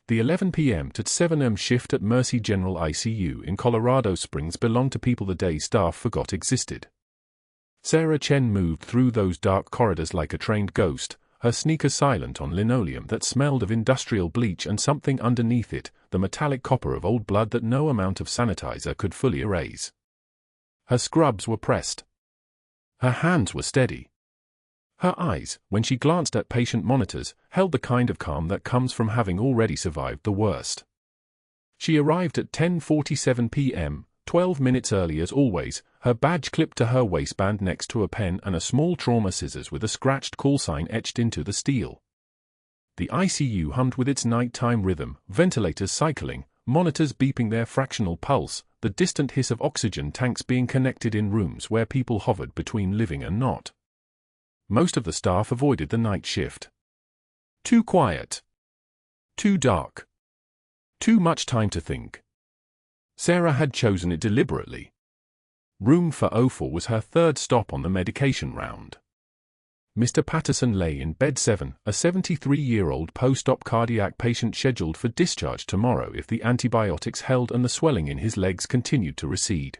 The 11 p.m. to 7 a.m. shift at Mercy General ICU in Colorado Springs belonged to people the day staff forgot existed. Sarah Chen moved through those dark corridors like a trained ghost, her sneakers silent on linoleum that smelled of industrial bleach and something underneath it, the metallic copper of old blood that no amount of sanitizer could fully erase. Her scrubs were pressed. Her hands were steady. Her eyes, when she glanced at patient monitors, held the kind of calm that comes from having already survived the worst. She arrived at 10:47 p.m., 12 minutes early as always, her badge clipped to her waistband next to a pen and a small trauma scissors with a scratched call sign etched into the steel. The ICU hummed with its nighttime rhythm, ventilators cycling, monitors beeping their fractional pulse, the distant hiss of oxygen tanks being connected in rooms where people hovered between living and not. Most of the staff avoided the night shift. Too quiet. Too dark. Too much time to think. Sarah had chosen it deliberately. Room 404 was her third stop on the medication round. Mr. Patterson lay in bed 7, a 73-year-old post-op cardiac patient scheduled for discharge tomorrow if the antibiotics held and the swelling in his legs continued to recede.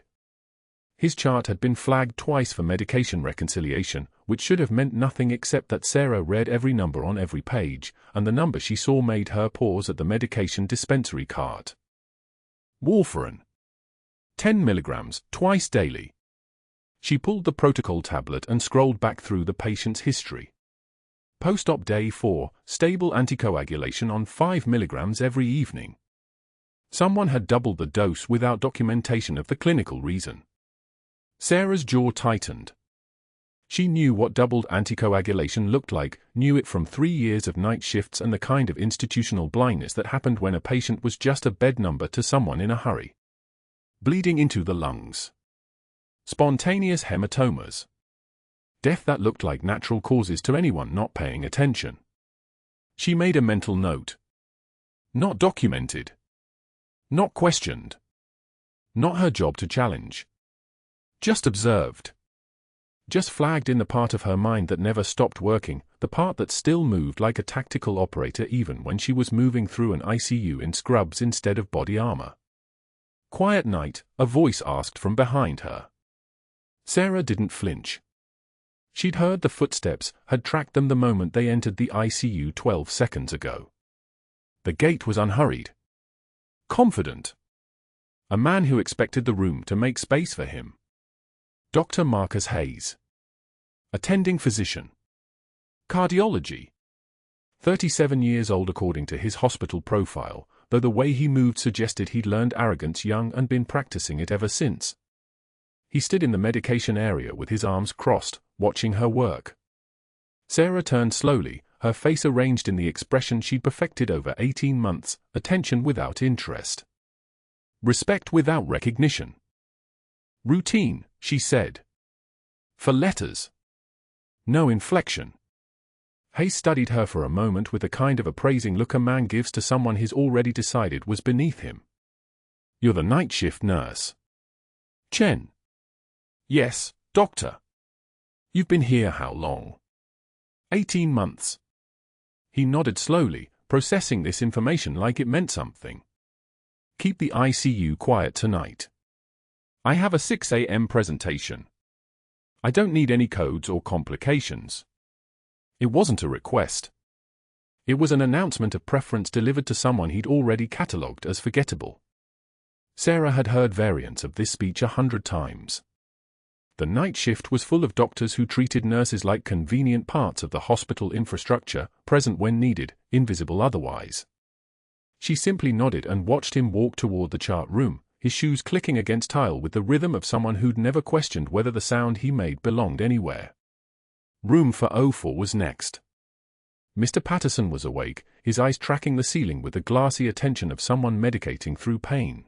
His chart had been flagged twice for medication reconciliation, which should have meant nothing except that Sarah read every number on every page, and the number she saw made her pause at the medication dispensary cart. Warfarin. 10 milligrams, twice daily. She pulled the protocol tablet and scrolled back through the patient's history. Post-op day 4, stable anticoagulation on 5 milligrams every evening. Someone had doubled the dose without documentation of the clinical reason. Sarah's jaw tightened. She knew what doubled anticoagulation looked like, knew it from 3 years of night shifts and the kind of institutional blindness that happened when a patient was just a bed number to someone in a hurry. Bleeding into the lungs. Spontaneous hematomas. Death that looked like natural causes to anyone not paying attention. She made a mental note. Not documented. Not questioned. Not her job to challenge. Just observed. Just flagged in the part of her mind that never stopped working, the part that still moved like a tactical operator even when she was moving through an ICU in scrubs instead of body armor. Quiet night, a voice asked from behind her. Sarah didn't flinch. She'd heard the footsteps, had tracked them the moment they entered the ICU 12 seconds ago. The gait was unhurried. Confident. A man who expected the room to make space for him. Dr. Marcus Hayes. Attending physician. Cardiology. 37 years old according to his hospital profile, though the way he moved suggested he'd learned arrogance young and been practicing it ever since. He stood in the medication area with his arms crossed, watching her work. Sarah turned slowly, her face arranged in the expression she'd perfected over 18 months, attention without interest. Respect without recognition. Routine, she said. For letters. No inflection. Hayes studied her for a moment with the kind of appraising look a man gives to someone he's already decided was beneath him. You're the night shift nurse. Chen. Yes, doctor. You've been here how long? 18 months. He nodded slowly, processing this information like it meant something. Keep the ICU quiet tonight. I have a 6 a.m. presentation. I don't need any codes or complications. It wasn't a request. It was an announcement of preference delivered to someone he'd already catalogued as forgettable. Sarah had heard variants of this speech 100 times. The night shift was full of doctors who treated nurses like convenient parts of the hospital infrastructure, present when needed, invisible otherwise. She simply nodded and watched him walk toward the chart room, his shoes clicking against tile with the rhythm of someone who'd never questioned whether the sound he made belonged anywhere. Room 404 was next. Mr. Patterson was awake, his eyes tracking the ceiling with the glassy attention of someone medicating through pain.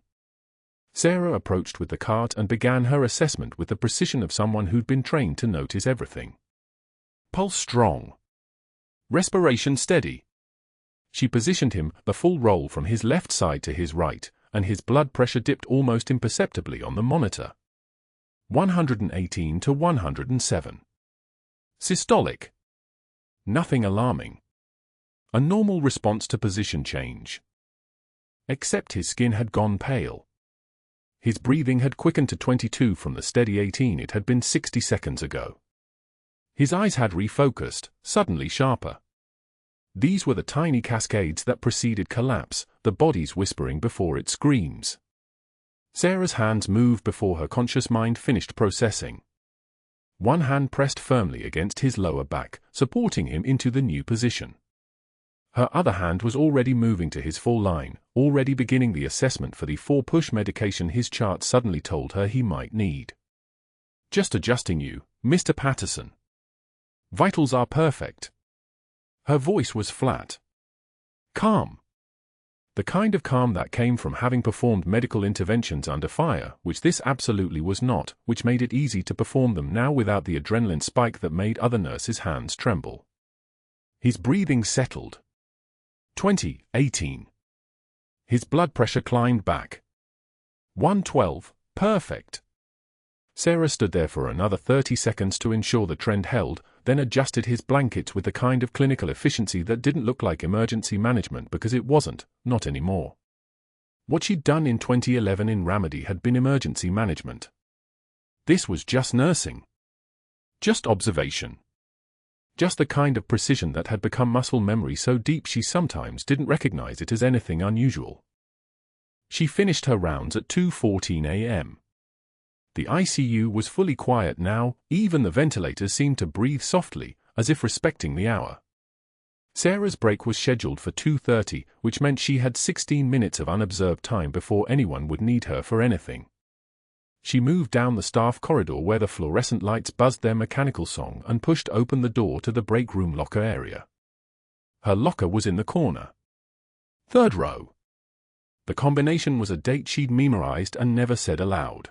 Sarah approached with the cart and began her assessment with the precision of someone who'd been trained to notice everything. Pulse strong. Respiration steady. She positioned him, the full roll from his left side to his right, and his blood pressure dipped almost imperceptibly on the monitor. 118 to 107. Systolic. Nothing alarming. A normal response to position change. except his skin had gone pale. His breathing had quickened to 22 from the steady 18 it had been 60 seconds ago. His eyes had refocused, suddenly sharper. These were the tiny cascades that preceded collapse, the body's whispering before it screams. Sarah's hands moved before her conscious mind finished processing. One hand pressed firmly against his lower back, supporting him into the new position. Her other hand was already moving to his full line, already beginning the assessment for the 4-push medication his chart suddenly told her he might need. Just adjusting you, Mr. Patterson. Vitals are perfect. Her voice was flat. Calm. The kind of calm that came from having performed medical interventions under fire, which this absolutely was not, which made it easy to perform them now without the adrenaline spike that made other nurses' hands tremble. His breathing settled. 20, 18. His blood pressure climbed back. 112, perfect. Sarah stood there for another 30 seconds to ensure the trend held, then adjusted his blankets with the kind of clinical efficiency that didn't look like emergency management because it wasn't, not anymore. What she'd done in 2011 in Ramadi had been emergency management. This was just nursing. Just observation. Just the kind of precision that had become muscle memory so deep she sometimes didn't recognize it as anything unusual. She finished her rounds at 2:14 a.m. The ICU was fully quiet now, even the ventilators seemed to breathe softly, as if respecting the hour. Sarah's break was scheduled for 2:30, which meant she had 16 minutes of unobserved time before anyone would need her for anything. She moved down the staff corridor where the fluorescent lights buzzed their mechanical song and pushed open the door to the break room locker area. Her locker was in the corner. 3rd row. The combination was a date she'd memorized and never said aloud.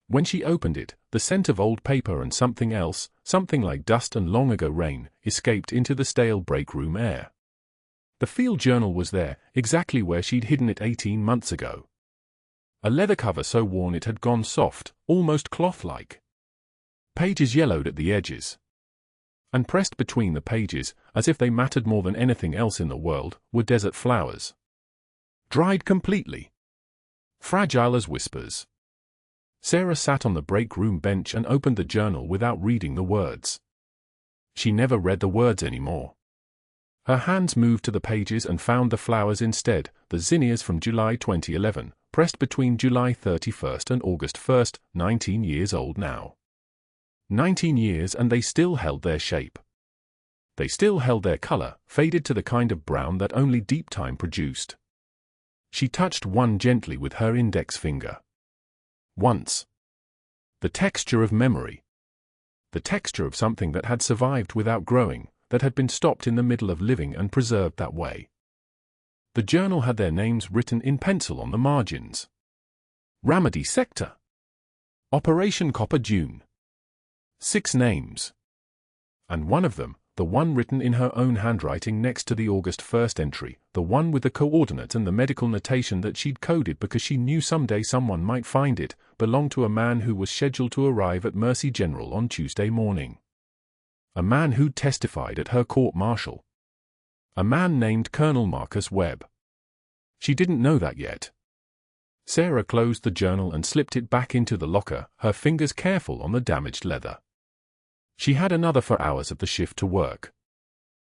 When she opened it, the scent of old paper and something else, something like dust and long-ago rain, escaped into the stale break room air. The field journal was there, exactly where she'd hidden it 18 months ago. A leather cover so worn it had gone soft, almost cloth-like. Pages yellowed at the edges. And pressed between the pages, as if they mattered more than anything else in the world, were desert flowers. Dried completely. Fragile as whispers. Sarah sat on the break room bench and opened the journal without reading the words. She never read the words anymore. Her hands moved to the pages and found the flowers instead, the zinnias from July 2011, pressed between July 31st and August 1st, 19 years old now. 19 years and they still held their shape. They still held their color, faded to the kind of brown that only deep time produced. She touched one gently with her index finger. Once. The texture of memory. The texture of something that had survived without growing, that had been stopped in the middle of living and preserved that way. The journal had their names written in pencil on the margins. Ramadi Sector. Operation Copper Dune. 6 names. And one of them, the one written in her own handwriting next to the August 1st entry, the one with the coordinates and the medical notation that she'd coded because she knew someday someone might find it, belonged to a man who was scheduled to arrive at Mercy General on Tuesday morning. A man who'd testified at her court-martial. A man named Colonel Marcus Webb. She didn't know that yet. Sarah closed the journal and slipped it back into the locker, her fingers careful on the damaged leather. She had another 4 hours of the shift to work.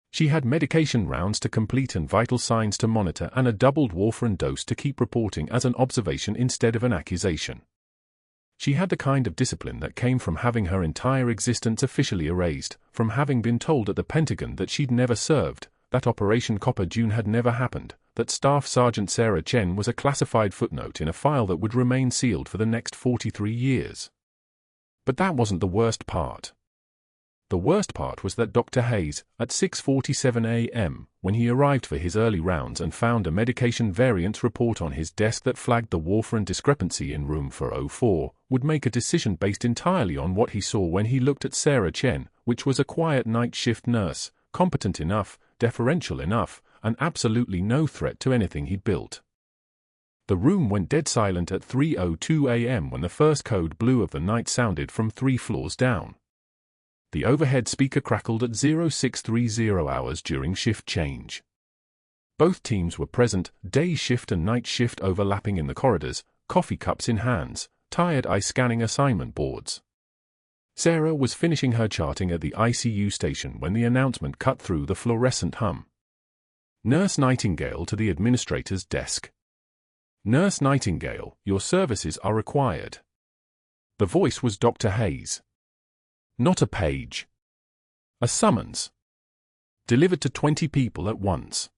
She had medication rounds to complete and vital signs to monitor and a doubled warfarin dose to keep reporting as an observation instead of an accusation. She had the kind of discipline that came from having her entire existence officially erased, from having been told at the Pentagon that she'd never served, that Operation Copper Dune had never happened, that Staff Sergeant Sarah Chen was a classified footnote in a file that would remain sealed for the next 43 years. But that wasn't the worst part. The worst part was that Dr. Hayes, at 6:47 a.m., when he arrived for his early rounds and found a medication variance report on his desk that flagged the warfarin discrepancy in room 404, would make a decision based entirely on what he saw when he looked at Sarah Chen, which was a quiet night shift nurse, competent enough, deferential enough, and absolutely no threat to anything he'd built. The room went dead silent at 3:02 a.m. when the first code blue of the night sounded from 3 floors down. The overhead speaker crackled at 0630 hours during shift change. Both teams were present, day shift and night shift overlapping in the corridors, coffee cups in hands, tired eyes scanning assignment boards. Sarah was finishing her charting at the ICU station when the announcement cut through the fluorescent hum. Nurse Nightingale to the administrator's desk. Nurse Nightingale, your services are required. The voice was Dr. Hayes. Not a page. A summons. Delivered to 20 people at once.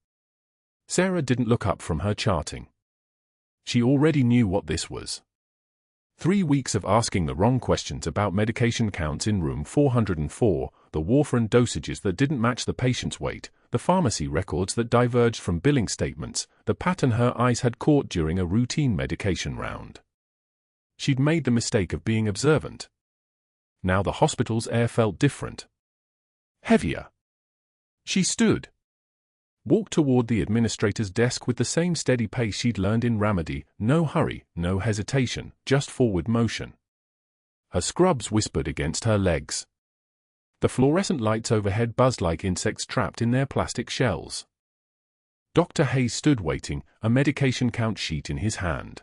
Sarah didn't look up from her charting. She already knew what this was. 3 weeks of asking the wrong questions about medication counts in room 404, the warfarin dosages that didn't match the patient's weight, the pharmacy records that diverged from billing statements, the pattern her eyes had caught during a routine medication round. She'd made the mistake of being observant. Now the hospital's air felt different. Heavier. She stood. Walked toward the administrator's desk with the same steady pace she'd learned in Ramadi, no hurry, no hesitation, just forward motion. Her scrubs whispered against her legs. The fluorescent lights overhead buzzed like insects trapped in their plastic shells. Dr. Hayes stood waiting, a medication count sheet in his hand.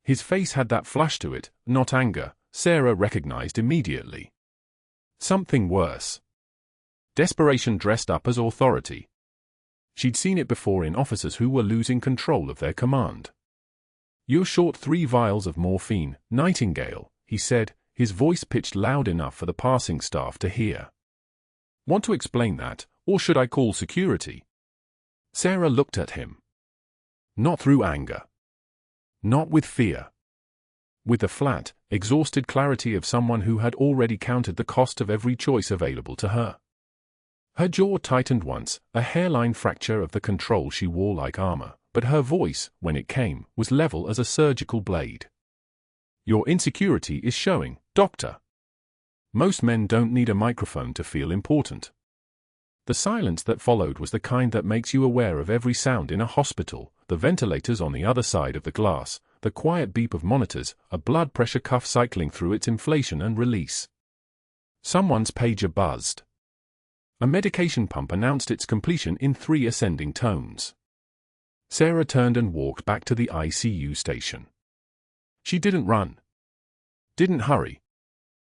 His face had that flush to it, not anger, Sarah recognized immediately. Something worse. Desperation dressed up as authority. She'd seen it before in officers who were losing control of their command. You're short 3 vials of morphine, Nightingale, he said, his voice pitched loud enough for the passing staff to hear. Want to explain that, or should I call security? Sarah looked at him. Not through anger. Not with fear. With the flat, exhausted clarity of someone who had already counted the cost of every choice available to her. Her jaw tightened once, a hairline fracture of the control she wore like armor, but her voice, when it came, was level as a surgical blade. Your insecurity is showing, doctor. Most men don't need a microphone to feel important. The silence that followed was the kind that makes you aware of every sound in a hospital, the ventilators on the other side of the glass, the quiet beep of monitors, a blood pressure cuff cycling through its inflation and release. Someone's pager buzzed. A medication pump announced its completion in 3 ascending tones. Sarah turned and walked back to the ICU station. She didn't run. Didn't hurry.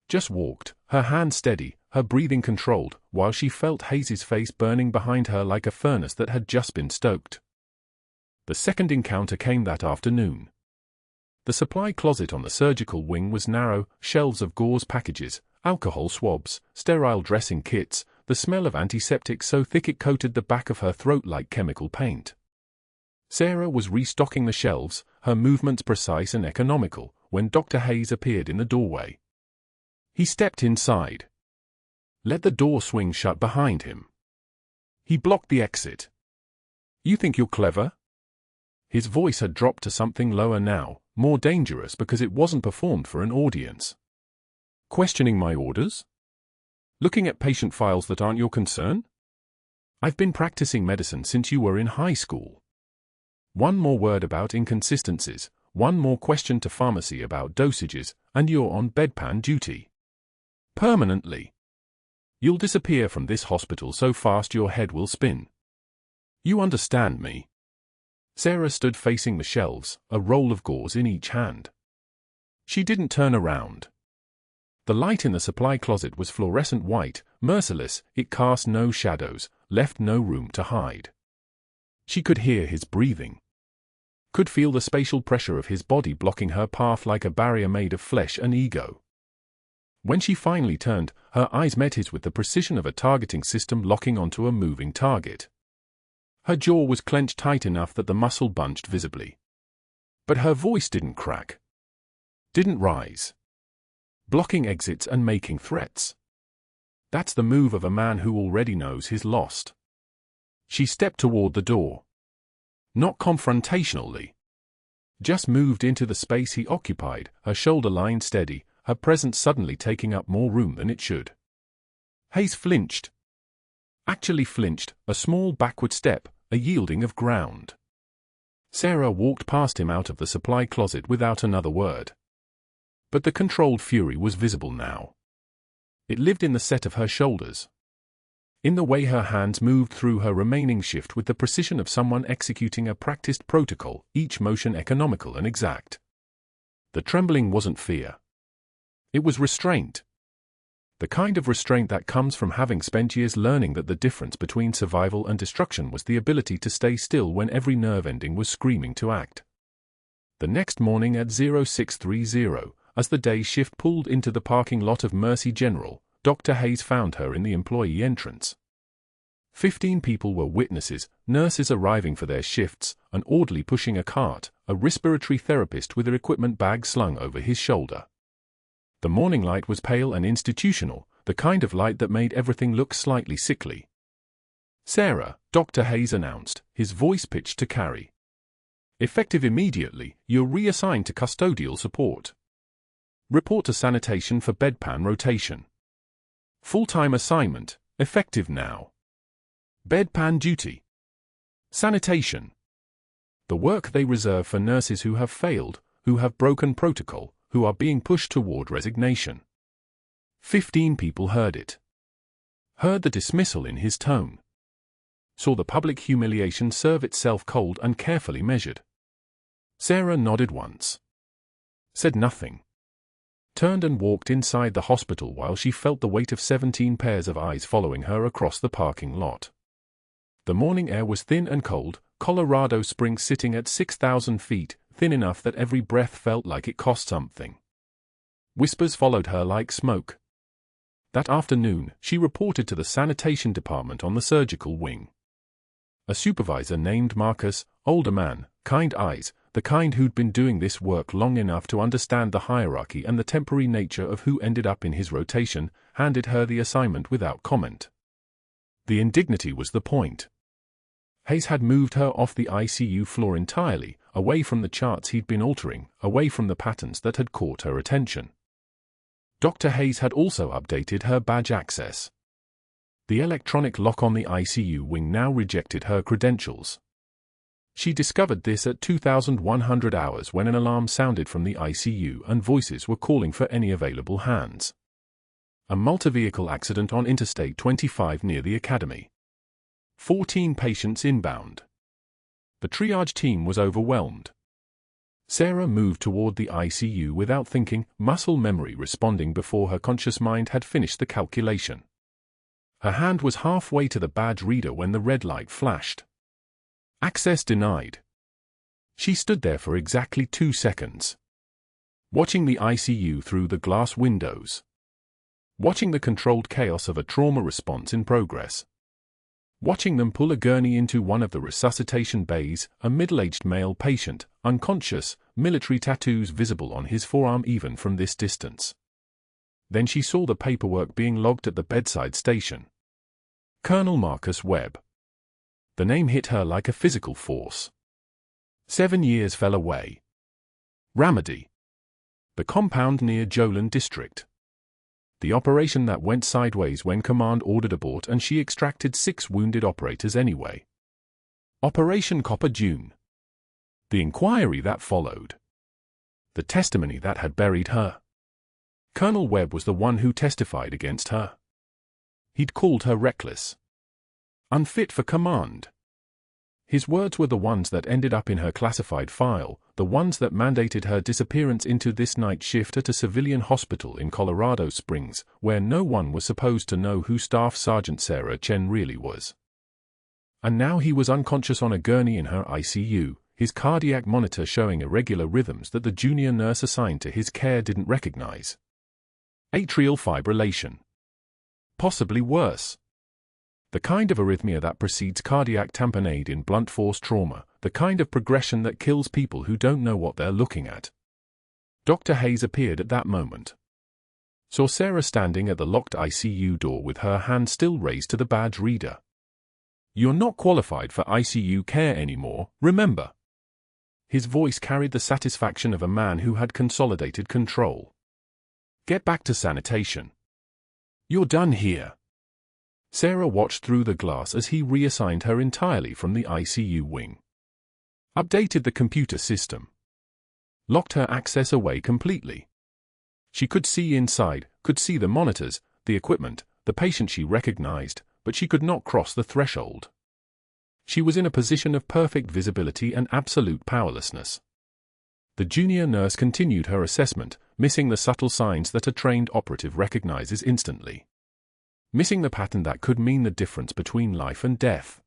Just walked, her hand steady, her breathing controlled, while she felt Hayes's face burning behind her like a furnace that had just been stoked. The second encounter came that afternoon. The supply closet on the surgical wing was narrow, shelves of gauze packages, alcohol swabs, sterile dressing kits, the smell of antiseptic so thick it coated the back of her throat like chemical paint. Sarah was restocking the shelves, her movements precise and economical, when Dr. Hayes appeared in the doorway. He stepped inside. Let the door swing shut behind him. He blocked the exit. You think you're clever? His voice had dropped to something lower now, more dangerous because it wasn't performed for an audience. Questioning my orders? Looking at patient files that aren't your concern? I've been practicing medicine since you were in high school. One more word about inconsistencies, one more question to pharmacy about dosages, and you're on bedpan duty. Permanently. You'll disappear from this hospital so fast your head will spin. You understand me? Sarah stood facing the shelves, a roll of gauze in each hand. She didn't turn around. The light in the supply closet was fluorescent white, merciless, it cast no shadows, left no room to hide. She could hear his breathing. Could feel the spatial pressure of his body blocking her path like a barrier made of flesh and ego. When she finally turned, her eyes met his with the precision of a targeting system locking onto a moving target. Her jaw was clenched tight enough that the muscle bunched visibly. But her voice didn't crack. Didn't rise. Blocking exits and making threats. That's the move of a man who already knows he's lost. She stepped toward the door. Not confrontationally. Just moved into the space he occupied, her shoulder line steady, her presence suddenly taking up more room than it should. Hayes flinched. Actually flinched, a small backward step, a yielding of ground. Sarah walked past him out of the supply closet without another word. But the controlled fury was visible now. It lived in the set of her shoulders. in the way her hands moved through her remaining shift with the precision of someone executing a practiced protocol, each motion economical and exact. The trembling wasn't fear. It was restraint. The kind of restraint that comes from having spent years learning that the difference between survival and destruction was the ability to stay still when every nerve ending was screaming to act. The next morning at 0630, as the day shift pulled into the parking lot of Mercy General, Dr. Hayes found her in the employee entrance. 15 people were witnesses, nurses arriving for their shifts, an orderly pushing a cart, a respiratory therapist with her equipment bag slung over his shoulder. The morning light was pale and institutional, the kind of light that made everything look slightly sickly. "Sarah," Dr. Hayes announced, his voice pitched to Carrie. "Effective immediately, you're reassigned to custodial support. Report to sanitation for bedpan rotation. Full-time assignment, effective now. Bedpan duty. Sanitation. The work they reserve for nurses who have failed, who have broken protocol, who are being pushed toward resignation." 15 people heard it. Heard the dismissal in his tone. Saw the public humiliation serve itself cold and carefully measured. Sarah nodded once. Said nothing. Turned and walked inside the hospital while she felt the weight of 17 pairs of eyes following her across the parking lot. The morning air was thin and cold, Colorado Springs sitting at 6,000 feet, thin enough that every breath felt like it cost something. Whispers followed her like smoke. That afternoon, she reported to the sanitation department on the surgical wing. A supervisor named Marcus, older man, kind eyes, the kind who'd been doing this work long enough to understand the hierarchy and the temporary nature of who ended up in his rotation, handed her the assignment without comment. The indignity was the point. Hayes had moved her off the ICU floor entirely, away from the charts he'd been altering, away from the patterns that had caught her attention. Dr. Hayes had also updated her badge access. The electronic lock on the ICU wing now rejected her credentials. She discovered this at 2,100 hours when an alarm sounded from the ICU and voices were calling for any available hands. A multi-vehicle accident on Interstate 25 near the academy. 14 patients inbound. The triage team was overwhelmed. Sarah moved toward the ICU without thinking, muscle memory responding before her conscious mind had finished the calculation. Her hand was halfway to the badge reader when the red light flashed. Access denied. She stood there for exactly 2 seconds. Watching the ICU through the glass windows. Watching the controlled chaos of a trauma response in progress. Watching them pull a gurney into one of the resuscitation bays, a middle-aged male patient, unconscious, military tattoos visible on his forearm even from this distance. Then she saw the paperwork being logged at the bedside station. Colonel Marcus Webb. The name hit her like a physical force. 7 years fell away. Ramadi. The compound near Jolin District. The operation that went sideways when command ordered abort and she extracted 6 wounded operators anyway. Operation Copper Dune. The inquiry that followed. The testimony that had buried her. Colonel Webb was the one who testified against her. He'd called her reckless. Unfit for command. His words were the ones that ended up in her classified file, the ones that mandated her disappearance into this night shift at a civilian hospital in Colorado Springs, where no one was supposed to know who Staff Sergeant Sarah Chen really was. And now he was unconscious on a gurney in her ICU, his cardiac monitor showing irregular rhythms that the junior nurse assigned to his care didn't recognize. Atrial fibrillation. Possibly worse. The kind of arrhythmia that precedes cardiac tamponade in blunt force trauma, the kind of progression that kills people who don't know what they're looking at. Dr. Hayes appeared at that moment. Saw Sarah standing at the locked ICU door with her hand still raised to the badge reader. "You're not qualified for ICU care anymore, remember." His voice carried the satisfaction of a man who had consolidated control. "Get back to sanitation. You're done here." Sarah watched through the glass as he reassigned her entirely from the ICU wing. Updated the computer system. Locked her access away completely. She could see inside, could see the monitors, the equipment, the patient she recognized, but she could not cross the threshold. She was in a position of perfect visibility and absolute powerlessness. The junior nurse continued her assessment, missing the subtle signs that a trained operative recognizes instantly. Missing the pattern that could mean the difference between life and death.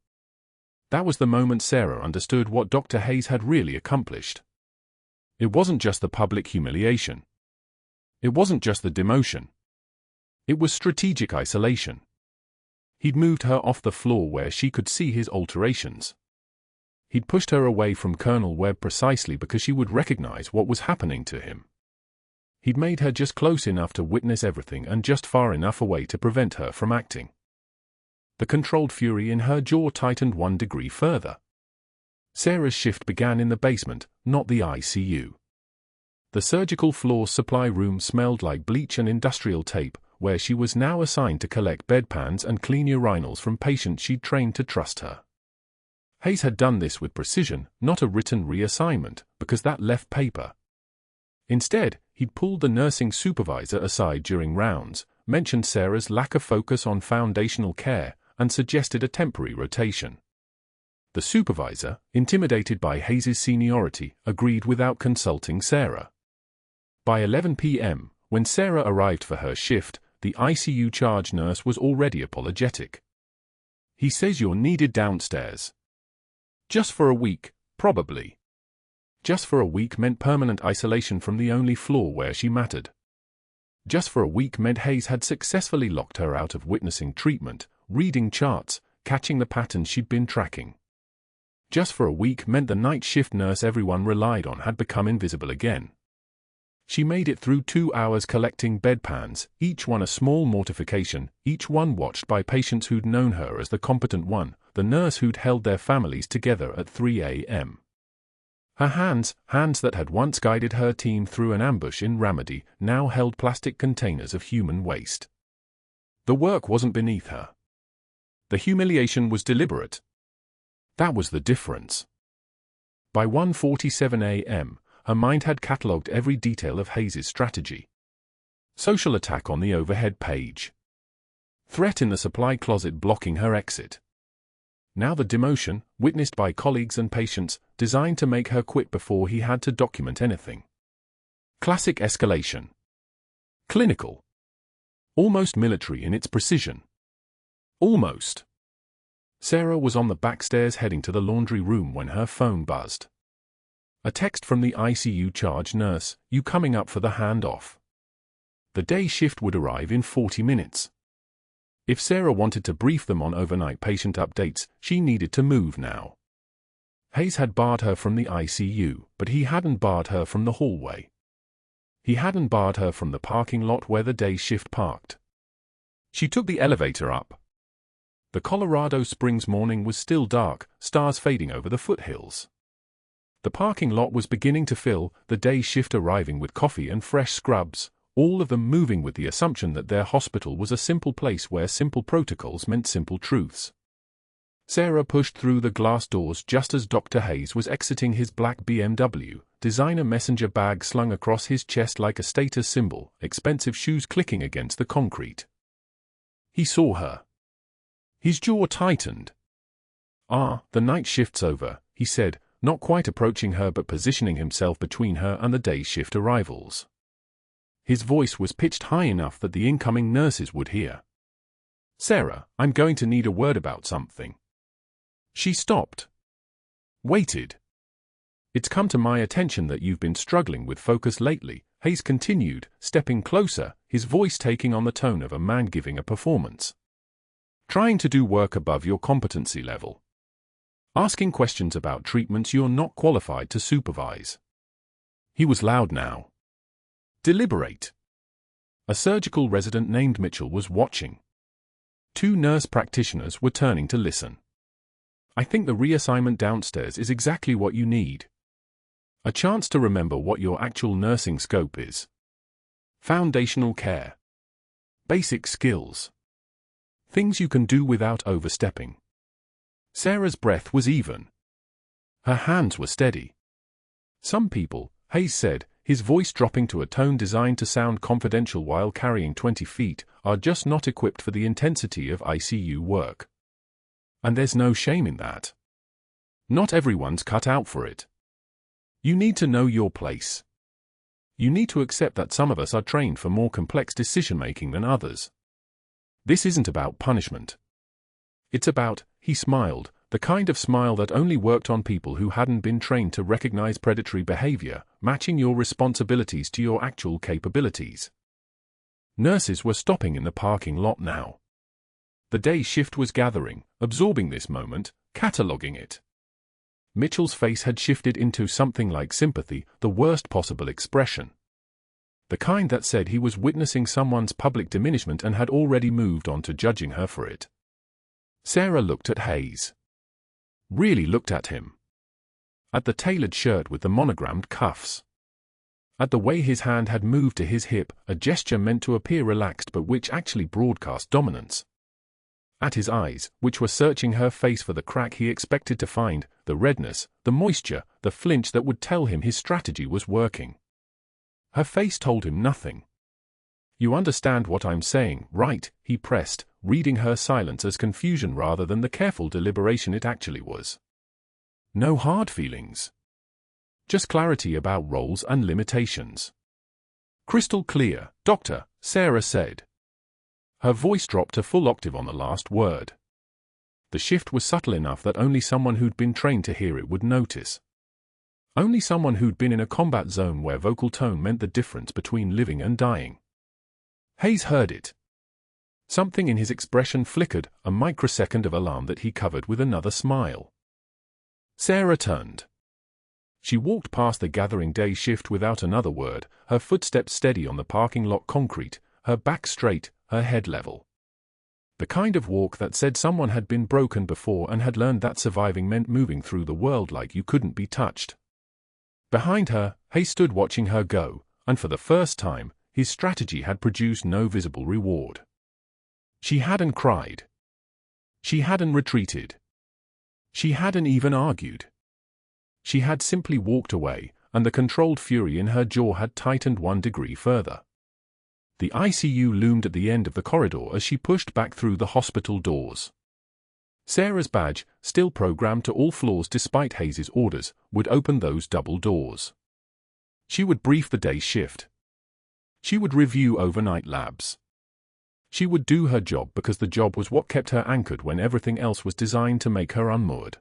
That was the moment Sarah understood what Dr. Hayes had really accomplished. It wasn't just the public humiliation. It wasn't just the demotion. It was strategic isolation. He'd moved her off the floor where she could see his alterations. He'd pushed her away from Colonel Webb precisely because she would recognize what was happening to him. He'd made her just close enough to witness everything and just far enough away to prevent her from acting. The controlled fury in her jaw tightened 1 degree further. Sarah's shift began in the basement, not the ICU. The surgical floor supply room smelled like bleach and industrial tape, where she was now assigned to collect bedpans and clean urinals from patients she'd trained to trust her. Hayes had done this with precision, not a written reassignment, because that left paper. Instead, he'd pulled the nursing supervisor aside during rounds, mentioned Sarah's lack of focus on foundational care, and suggested a temporary rotation. The supervisor, intimidated by Hayes's seniority, agreed without consulting Sarah. By 11 p.m., when Sarah arrived for her shift, the ICU charge nurse was already apologetic. "He says you're needed downstairs. Just for a week, probably." Just for a week meant permanent isolation from the only floor where she mattered. Just for a week meant Hayes had successfully locked her out of witnessing treatment, reading charts, catching the patterns she'd been tracking. Just for a week meant the night shift nurse everyone relied on had become invisible again. She made it through 2 hours collecting bedpans, each one a small mortification, each one watched by patients who'd known her as the competent one, the nurse who'd held their families together at 3 a.m. Her hands that had once guided her team through an ambush in Ramadi, now held plastic containers of human waste. The work wasn't beneath her. The humiliation was deliberate. That was the difference. By 1:47 a.m., her mind had catalogued every detail of Hayes's strategy. Social attack on the overhead page. Threat in the supply closet blocking her exit. Now the demotion, witnessed by colleagues and patients, designed to make her quit before he had to document anything. Classic escalation. Clinical. Almost military in its precision. Almost. Sarah was on the back stairs heading to the laundry room when her phone buzzed. A text from the ICU charge nurse, "You coming up for the handoff?" The day shift would arrive in 40 minutes. If Sarah wanted to brief them on overnight patient updates, she needed to move now. Hayes had barred her from the ICU, but he hadn't barred her from the hallway. He hadn't barred her from the parking lot where the day shift parked. She took the elevator up. The Colorado Springs morning was still dark, stars fading over the foothills. The parking lot was beginning to fill, the day shift arriving with coffee and fresh scrubs, all of them moving with the assumption that their hospital was a simple place where simple protocols meant simple truths. Sarah pushed through the glass doors just as Dr. Hayes was exiting his black BMW, designer messenger bag slung across his chest like a status symbol, expensive shoes clicking against the concrete. He saw her. His jaw tightened. The night shift's over," he said, not quite approaching her but positioning himself between her and the day shift arrivals. His voice was pitched high enough that the incoming nurses would hear. "Sarah, I'm going to need a word about something." She stopped. Waited. "It's come to my attention that you've been struggling with focus lately," Hayes continued, stepping closer, his voice taking on the tone of a man giving a performance. "Trying to do work above your competency level. Asking questions about treatments you're not qualified to supervise." He was loud now. Deliberate. A surgical resident named Mitchell was watching. 2 nurse practitioners were turning to listen. "I think the reassignment downstairs is exactly what you need. A chance to remember what your actual nursing scope is. Foundational care. Basic skills. Things you can do without overstepping." Sarah's breath was even. Her hands were steady. "Some people," Hayes said, his voice dropping to a tone designed to sound confidential while carrying 20 feet, are just not equipped for the intensity of ICU work. And there's no shame in that. Not everyone's cut out for it. You need to know your place. You need to accept that some of us are trained for more complex decision-making than others. This isn't about punishment. It's about, he smiled, the kind of smile that only worked on people who hadn't been trained to recognize predatory behavior, matching your responsibilities to your actual capabilities. Nurses were stopping in the parking lot now. The day shift was gathering, absorbing this moment, cataloging it. Mitchell's face had shifted into something like sympathy, the worst possible expression. The kind that said he was witnessing someone's public diminishment and had already moved on to judging her for it. Sarah looked at Hayes. Really looked at him. At the tailored shirt with the monogrammed cuffs. At the way his hand had moved to his hip, a gesture meant to appear relaxed but which actually broadcast dominance. At his eyes, which were searching her face for the crack he expected to find, the redness, the moisture, the flinch that would tell him his strategy was working. Her face told him nothing. You understand what I'm saying, right? He pressed, reading her silence as confusion rather than the careful deliberation it actually was. No hard feelings. Just clarity about roles and limitations. Crystal clear, Doctor, Sarah said. Her voice dropped a full octave on the last word. The shift was subtle enough that only someone who'd been trained to hear it would notice. Only someone who'd been in a combat zone where vocal tone meant the difference between living and dying. Hayes heard it. Something in his expression flickered, a microsecond of alarm that he covered with another smile. Sarah turned. She walked past the gathering day shift without another word, her footsteps steady on the parking lot concrete, her back straight, her head level. The kind of walk that said someone had been broken before and had learned that surviving meant moving through the world like you couldn't be touched. Behind her, Hayes stood watching her go, and for the first time, his strategy had produced no visible reward. She hadn't cried. She hadn't retreated. She hadn't even argued. She had simply walked away, and the controlled fury in her jaw had tightened 1 degree further. The ICU loomed at the end of the corridor as she pushed back through the hospital doors. Sarah's badge, still programmed to all floors despite Hayes' orders, would open those double doors. She would brief the day shift. She would review overnight labs. She would do her job because the job was what kept her anchored when everything else was designed to make her unmoored.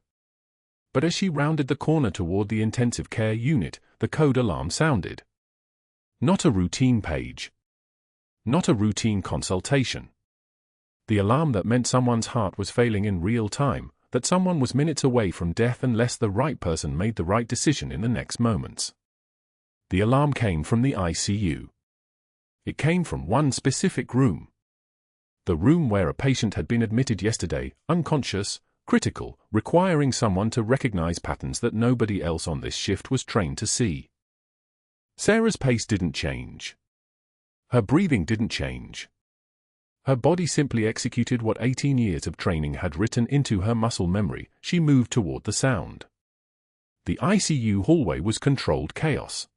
But as she rounded the corner toward the intensive care unit, the code alarm sounded. Not a routine page. Not a routine consultation. The alarm that meant someone's heart was failing in real time, that someone was minutes away from death unless the right person made the right decision in the next moments. The alarm came from the ICU. It came from one specific room. The room where a patient had been admitted yesterday, unconscious, critical, requiring someone to recognize patterns that nobody else on this shift was trained to see. Sarah's pace didn't change. Her breathing didn't change. Her body simply executed what 18 years of training had written into her muscle memory. She moved toward the sound. The ICU hallway was controlled chaos.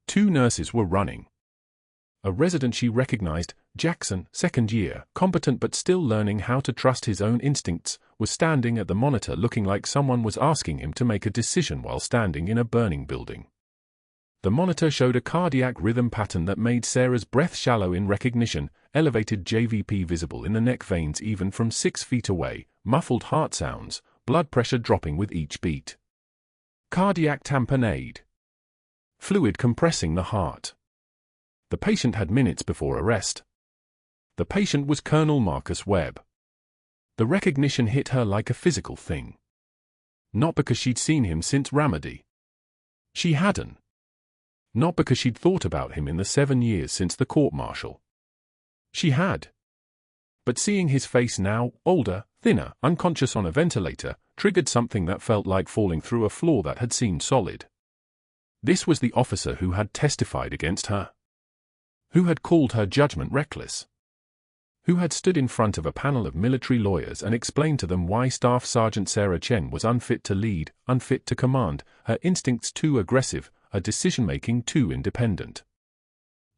2 nurses were running. A resident she recognized, Jackson, second year, competent but still learning how to trust his own instincts, was standing at the monitor looking like someone was asking him to make a decision while standing in a burning building. The monitor showed a cardiac rhythm pattern that made Sarah's breath shallow in recognition, elevated JVP visible in the neck veins even from 6 feet away, muffled heart sounds, blood pressure dropping with each beat. Cardiac tamponade. Fluid compressing the heart. The patient had minutes before arrest. The patient was Colonel Marcus Webb. The recognition hit her like a physical thing. Not because she'd seen him since Ramadi. She hadn't. Not because she'd thought about him in the 7 years since the court-martial. She had. But seeing his face now, older, thinner, unconscious on a ventilator, triggered something that felt like falling through a floor that had seemed solid. This was the officer who had testified against her. Who had called her judgment reckless. Who had stood in front of a panel of military lawyers and explained to them why Staff Sergeant Sarah Chen was unfit to lead, unfit to command, her instincts too aggressive, a decision-making too independent.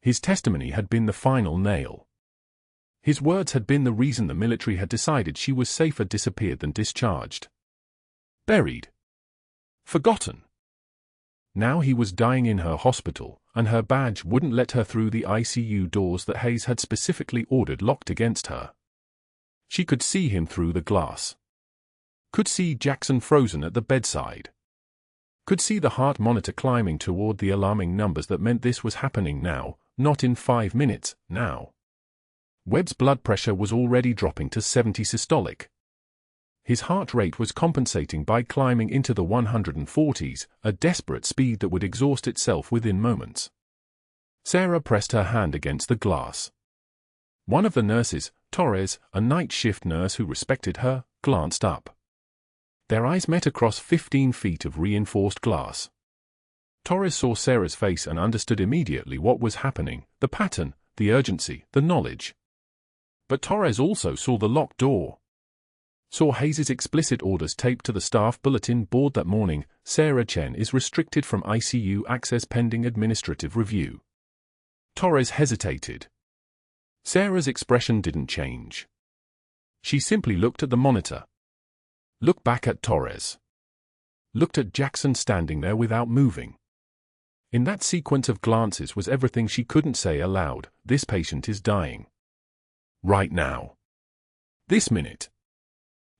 His testimony had been the final nail. His words had been the reason the military had decided she was safer disappeared than discharged. Buried. Forgotten. Now he was dying in her hospital, and her badge wouldn't let her through the ICU doors that Hayes had specifically ordered locked against her. She could see him through the glass. Could see Jackson frozen at the bedside. Could see the heart monitor climbing toward the alarming numbers that meant this was happening now, not in 5 minutes, now. Webb's blood pressure was already dropping to 70 systolic. His heart rate was compensating by climbing into the 140s, a desperate speed that would exhaust itself within moments. Sarah pressed her hand against the glass. One of the nurses, Torres, a night shift nurse who respected her, glanced up. Their eyes met across 15 feet of reinforced glass. Torres saw Sarah's face and understood immediately what was happening, the pattern, the urgency, the knowledge. But Torres also saw the locked door. Saw Hayes's explicit orders taped to the staff bulletin board that morning: Sarah Chen is restricted from ICU access pending administrative review. Torres hesitated. Sarah's expression didn't change. She simply looked at the monitor. Looked back at Torres. Looked at Jackson standing there without moving. In that sequence of glances was everything she couldn't say aloud: this patient is dying. Right now. This minute.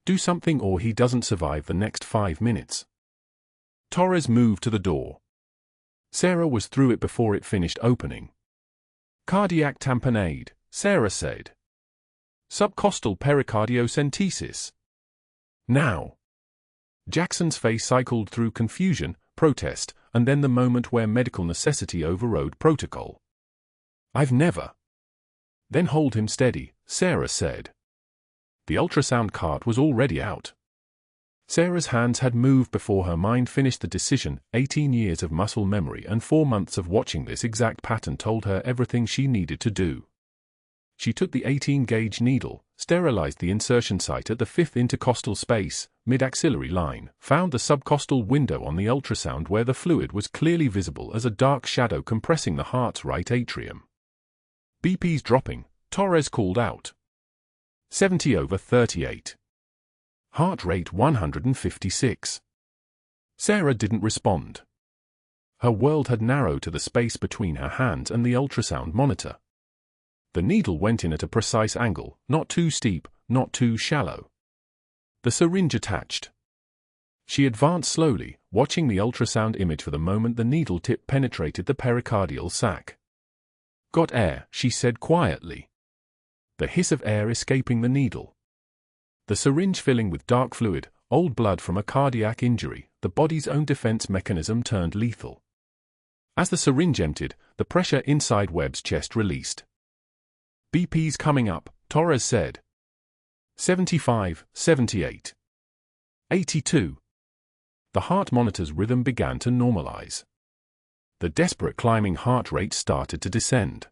Do something or he doesn't survive the next 5 minutes. Torres moved to the door. Sarah was through it before it finished opening. Cardiac tamponade, Sarah said. Subcostal pericardiocentesis. Now. Jackson's face cycled through confusion, protest, and then the moment where medical necessity overrode protocol. I've never. Then hold him steady, Sarah said. The ultrasound cart was already out. Sarah's hands had moved before her mind finished the decision. 18 years of muscle memory and 4 months of watching this exact pattern told her everything she needed to do. She took the 18-gauge needle, sterilized the insertion site at the 5th intercostal space, mid-axillary line, found the subcostal window on the ultrasound where the fluid was clearly visible as a dark shadow compressing the heart's right atrium. BP's dropping, Torres called out. 70/38. Heart rate 156. Sarah didn't respond. Her world had narrowed to the space between her hands and the ultrasound monitor. The needle went in at a precise angle, not too steep, not too shallow. The syringe attached. She advanced slowly, watching the ultrasound image for the moment the needle tip penetrated the pericardial sac. Got air, she said quietly. The hiss of air escaping the needle. The syringe filling with dark fluid, old blood from a cardiac injury, the body's own defense mechanism turned lethal. As the syringe emptied, the pressure inside Webb's chest released. BP's coming up, Torres said. 75, 78. 82. The heart monitor's rhythm began to normalize. The desperate climbing heart rate started to descend.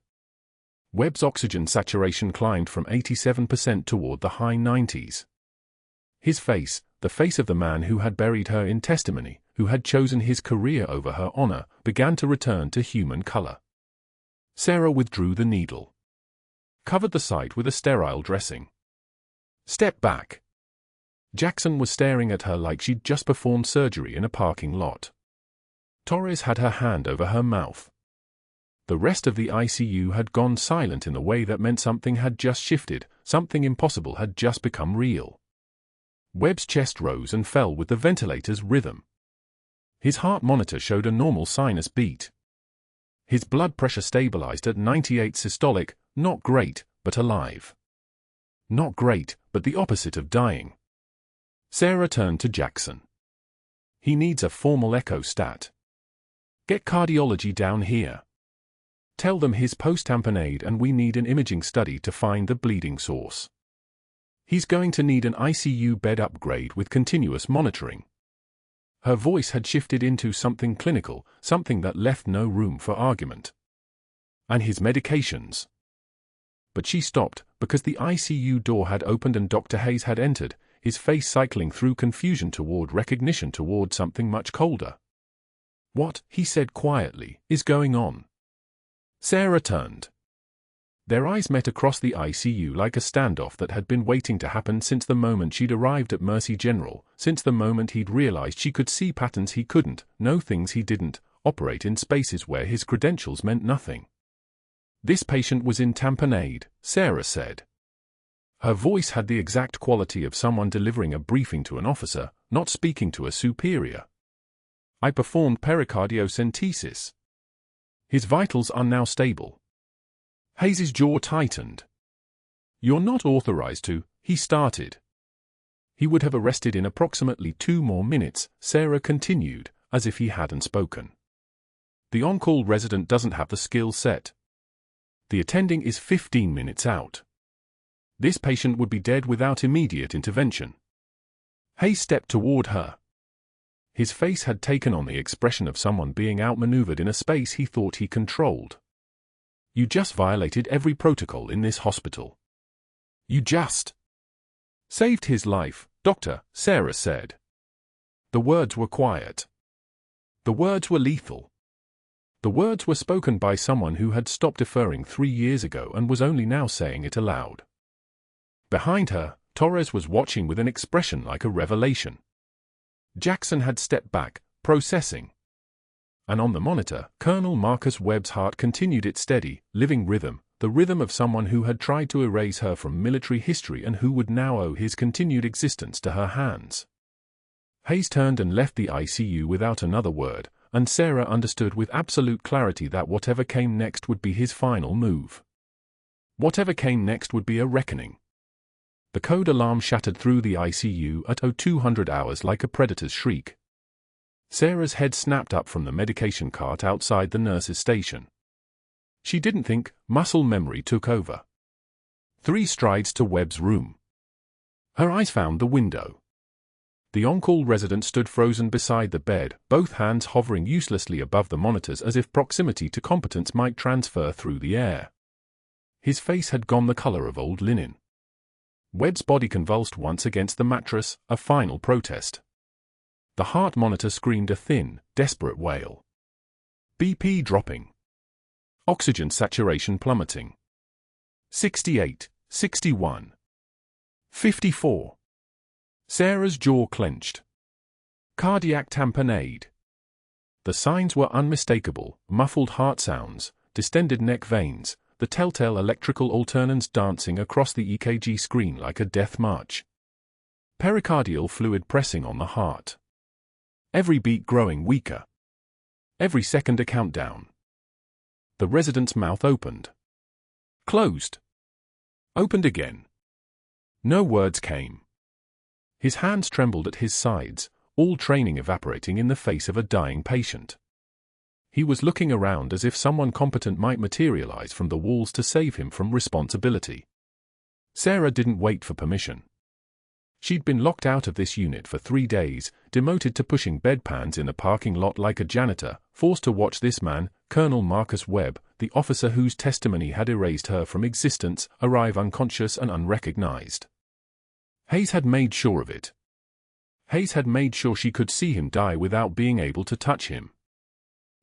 Webb's oxygen saturation climbed from 87% toward the high 90s. His face, the face of the man who had buried her in testimony, who had chosen his career over her honor, began to return to human color. Sarah withdrew the needle. Covered the site with a sterile dressing. Stepped back. Jackson was staring at her like she'd just performed surgery in a parking lot. Torres had her hand over her mouth. The rest of the ICU had gone silent in the way that meant something had just shifted, something impossible had just become real. Webb's chest rose and fell with the ventilator's rhythm. His heart monitor showed a normal sinus beat. His blood pressure stabilized at 98 systolic, not great, but alive. Not great, but the opposite of dying. Sarah turned to Jackson. He needs a formal echo stat. Get cardiology down here. Tell them his post-tamponade and we need an imaging study to find the bleeding source. He's going to need an ICU bed upgrade with continuous monitoring. Her voice had shifted into something clinical, something that left no room for argument. And his medications. But she stopped, because the ICU door had opened and Dr. Hayes had entered, his face cycling through confusion toward recognition toward something much colder. "What," he said quietly, "is going on?" Sarah turned. Their eyes met across the ICU like a standoff that had been waiting to happen since the moment she'd arrived at Mercy General, since the moment he'd realized she could see patterns he couldn't, know things he didn't, operate in spaces where his credentials meant nothing. "This patient was in tamponade," Sarah said. Her voice had the exact quality of someone delivering a briefing to an officer, not speaking to a superior. "I performed pericardiocentesis. His vitals are now stable." Hayes's jaw tightened. "You're not authorized to," he started. "He would have arrested in approximately 2 more minutes," Sarah continued, as if he hadn't spoken. "The on-call resident doesn't have the skill set. The attending is 15 minutes out. This patient would be dead without immediate intervention." Hayes stepped toward her. His face had taken on the expression of someone being outmaneuvered in a space he thought he controlled. "You just violated every protocol in this hospital. You just saved his life, Doctor," Sarah said. The words were quiet. The words were lethal. The words were spoken by someone who had stopped deferring 3 years ago and was only now saying it aloud. Behind her, Torres was watching with an expression like a revelation. Jackson had stepped back, processing. And on the monitor, Colonel Marcus Webb's heart continued its steady, living rhythm, the rhythm of someone who had tried to erase her from military history and who would now owe his continued existence to her hands. Hayes turned and left the ICU without another word, and Sarah understood with absolute clarity that whatever came next would be his final move. Whatever came next would be a reckoning. The code alarm shattered through the ICU at 0200 hours like a predator's shriek. Sarah's head snapped up from the medication cart outside the nurse's station. She didn't think, muscle memory took over. 3 strides to Webb's room. Her eyes found the window. The on-call resident stood frozen beside the bed, both hands hovering uselessly above the monitors as if proximity to competence might transfer through the air. His face had gone the color of old linen. Webb's body convulsed once against the mattress, a final protest. The heart monitor screamed a thin, desperate wail. BP dropping. Oxygen saturation plummeting. 68, 61. 54. Sarah's jaw clenched. Cardiac tamponade. The signs were unmistakable: muffled heart sounds, distended neck veins, the telltale electrical alternans dancing across the EKG screen like a death march. Pericardial fluid pressing on the heart. Every beat growing weaker. Every second a countdown. The resident's mouth opened. Closed. Opened again. No words came. His hands trembled at his sides, all training evaporating in the face of a dying patient. He was looking around as if someone competent might materialize from the walls to save him from responsibility. Sarah didn't wait for permission. She'd been locked out of this unit for 3 days, demoted to pushing bedpans in a parking lot like a janitor, forced to watch this man, Colonel Marcus Webb, the officer whose testimony had erased her from existence, arrive unconscious and unrecognized. Hayes had made sure of it. Hayes had made sure she could see him die without being able to touch him.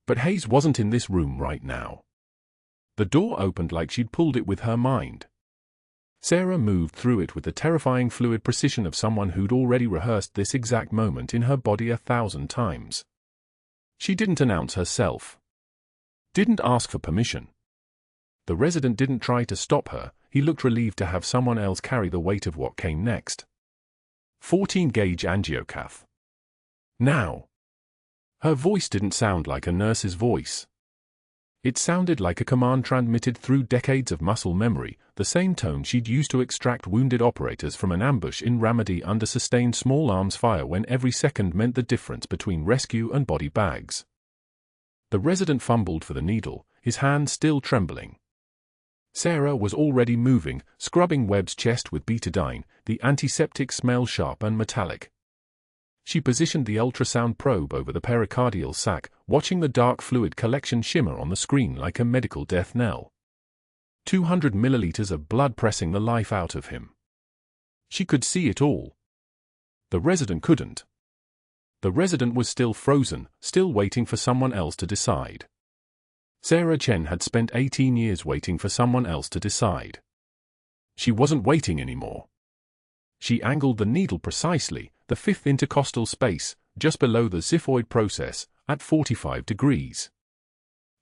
But Hayes wasn't in this room right now. The door opened like she'd pulled it with her mind. Sarah moved through it with the terrifying fluid precision of someone who'd already rehearsed this exact moment in her body 1,000 times. She didn't announce herself. Didn't ask for permission. The resident didn't try to stop her. He looked relieved to have someone else carry the weight of what came next. 14-gauge angiocath. Now. Her voice didn't sound like a nurse's voice. It sounded like a command transmitted through decades of muscle memory, the same tone she'd used to extract wounded operators from an ambush in Ramadi under sustained small arms fire when every second meant the difference between rescue and body bags. The resident fumbled for the needle, his hand still trembling. Sarah was already moving, scrubbing Webb's chest with betadine, the antiseptic smell sharp and metallic. She positioned the ultrasound probe over the pericardial sac, watching the dark fluid collection shimmer on the screen like a medical death knell. 200 milliliters of blood pressing the life out of him. She could see it all. The resident couldn't. The resident was still frozen, still waiting for someone else to decide. Sarah Chen had spent 18 years waiting for someone else to decide. She wasn't waiting anymore. She angled the needle precisely, the fifth intercostal space, just below the xiphoid process, at 45 degrees.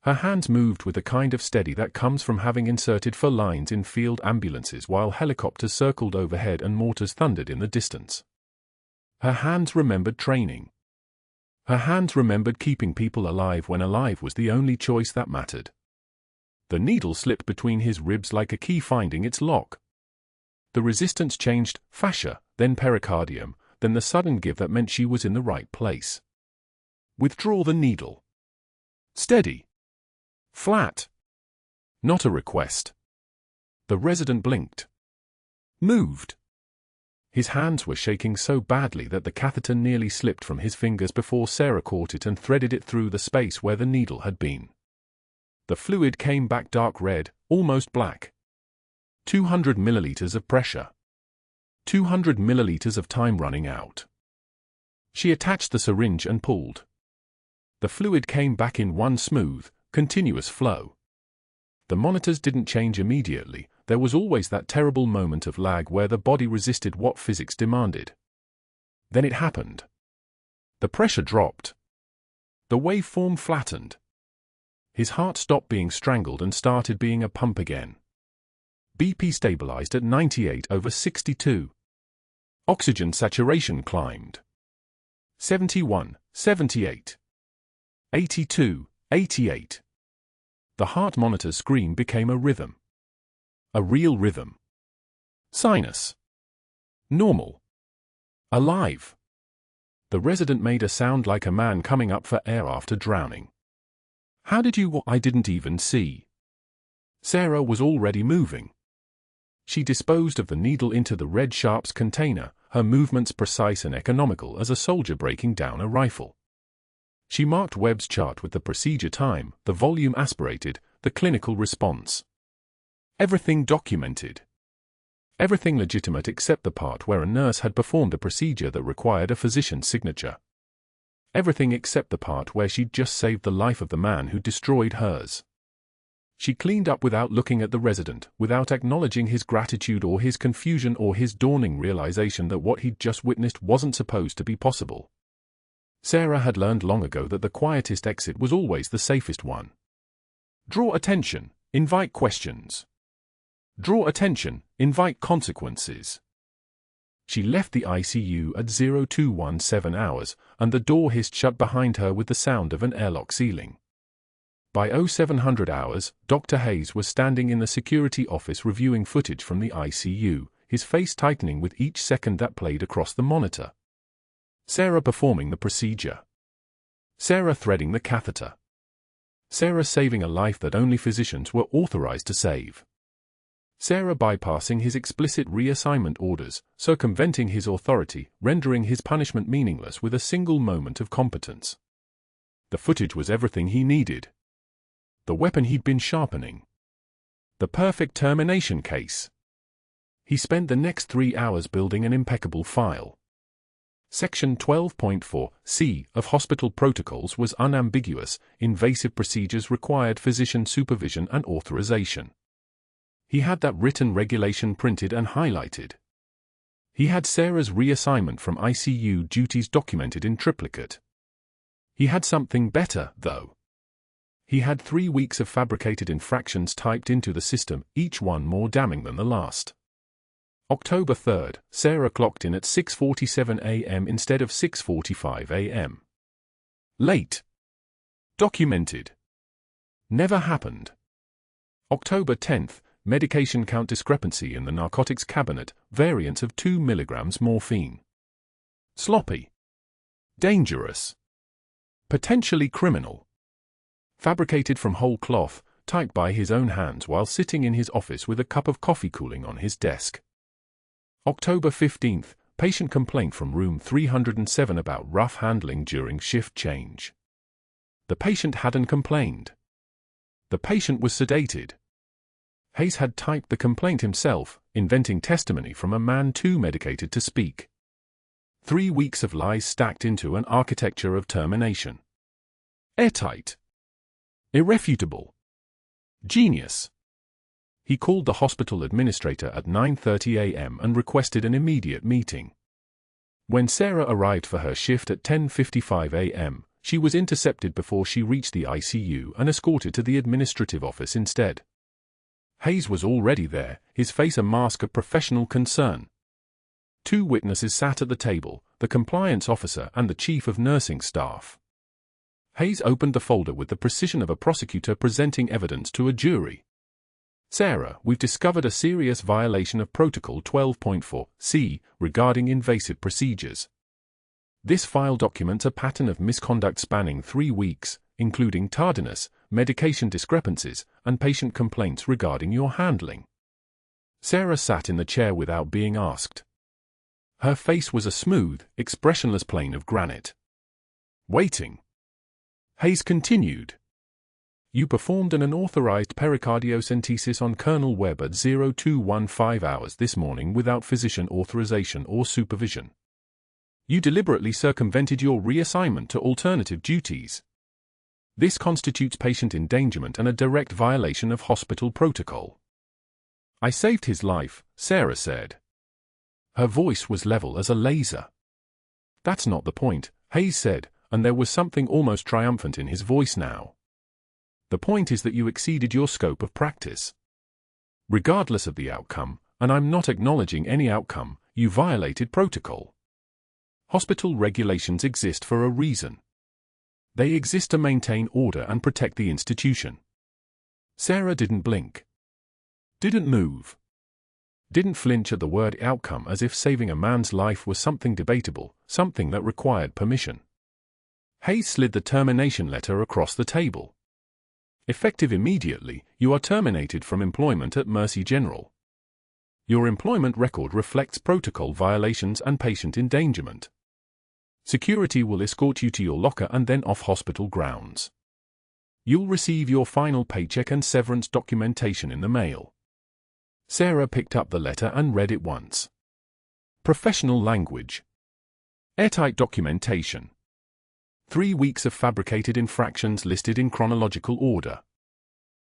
Her hands moved with the kind of steady that comes from having inserted for lines in field ambulances while helicopters circled overhead and mortars thundered in the distance. Her hands remembered training. Her hands remembered keeping people alive when alive was the only choice that mattered. The needle slipped between his ribs like a key finding its lock. The resistance changed, fascia, then pericardium, then the sudden give that meant she was in the right place. Withdraw the needle. Steady. Flat. Not a request. The resident blinked. Moved. His hands were shaking so badly that the catheter nearly slipped from his fingers before Sarah caught it and threaded it through the space where the needle had been. The fluid came back dark red, almost black. 200 milliliters of pressure. 200 milliliters of time running out. She attached the syringe and pulled. The fluid came back in one smooth, continuous flow. The monitors didn't change immediately. There was always that terrible moment of lag where the body resisted what physics demanded. Then it happened. The pressure dropped. The waveform flattened. His heart stopped being strangled and started being a pump again. BP stabilized at 98/62. Oxygen saturation climbed. 71, 78. 82, 88. The heart monitor's screen became a rhythm. A real rhythm. Sinus. Normal. Alive. The resident made a sound like a man coming up for air after drowning. How did you? I didn't even see. Sarah was already moving. She disposed of the needle into the red sharps container, her movements precise and economical as a soldier breaking down a rifle. She marked Webb's chart with the procedure time, the volume aspirated, the clinical response. Everything documented. Everything legitimate except the part where a nurse had performed a procedure that required a physician's signature. Everything except the part where she'd just saved the life of the man who destroyed hers. She cleaned up without looking at the resident, without acknowledging his gratitude or his confusion or his dawning realization that what he'd just witnessed wasn't supposed to be possible. Sarah had learned long ago that the quietest exit was always the safest one. Draw attention, invite questions. Draw attention, invite consequences. She left the ICU at 0217 hours, and the door hissed shut behind her with the sound of an airlock sealing. By 0700 hours, Dr. Hayes was standing in the security office reviewing footage from the ICU, his face tightening with each second that played across the monitor. Sarah performing the procedure. Sarah threading the catheter. Sarah saving a life that only physicians were authorized to save. Sarah bypassing his explicit reassignment orders, circumventing his authority, rendering his punishment meaningless with a single moment of competence. The footage was everything he needed. The weapon he'd been sharpening. The perfect termination case. He spent the next 3 hours building an impeccable file. Section 12.4c of hospital protocols was unambiguous. Invasive procedures required physician supervision and authorization. He had that written regulation printed and highlighted. He had Sarah's reassignment from ICU duties documented in triplicate. He had something better, though. He had 3 weeks of fabricated infractions typed into the system, each one more damning than the last. October 3rd, Sarah clocked in at 6:47 a.m. instead of 6:45 a.m. Late. Documented. Never happened. October 10th, medication count discrepancy in the narcotics cabinet, variance of 2 milligrams morphine. Sloppy. Dangerous. Potentially criminal. Fabricated from whole cloth, typed by his own hands while sitting in his office with a cup of coffee cooling on his desk. October 15th, patient complaint from room 307 about rough handling during shift change. The patient hadn't complained. The patient was sedated. Hayes had typed the complaint himself, inventing testimony from a man too medicated to speak. 3 weeks of lies stacked into an architecture of termination. Airtight. Irrefutable. Genius. He called the hospital administrator at 9:30 a.m. and requested an immediate meeting. When Sarah arrived for her shift at 10:55 a.m., she was intercepted before she reached the ICU and escorted to the administrative office instead. Hayes was already there, his face a mask of professional concern. 2 witnesses sat at the table, the compliance officer and the chief of nursing staff. Hayes opened the folder with the precision of a prosecutor presenting evidence to a jury. Sarah, we've discovered a serious violation of Protocol 12.4c regarding invasive procedures. This file documents a pattern of misconduct spanning 3 weeks, including tardiness, medication discrepancies, and patient complaints regarding your handling. Sarah sat in the chair without being asked. Her face was a smooth, expressionless plane of granite. Waiting. Hayes continued. You performed an unauthorized pericardiocentesis on Colonel Webb at 0215 hours this morning without physician authorization or supervision. You deliberately circumvented your reassignment to alternative duties. This constitutes patient endangerment and a direct violation of hospital protocol. I saved his life, Sarah said. Her voice was level as a laser. That's not the point, Hayes said, and there was something almost triumphant in his voice now. The point is that you exceeded your scope of practice. Regardless of the outcome, and I'm not acknowledging any outcome, you violated protocol. Hospital regulations exist for a reason. They exist to maintain order and protect the institution. Sarah didn't blink. Didn't move. Didn't flinch at the word outcome as if saving a man's life was something debatable, something that required permission. Hayes slid the termination letter across the table. Effective immediately, you are terminated from employment at Mercy General. Your employment record reflects protocol violations and patient endangerment. Security will escort you to your locker and then off hospital grounds. You'll receive your final paycheck and severance documentation in the mail. Sarah picked up the letter and read it once. Professional language. Airtight documentation. 3 weeks of fabricated infractions listed in chronological order.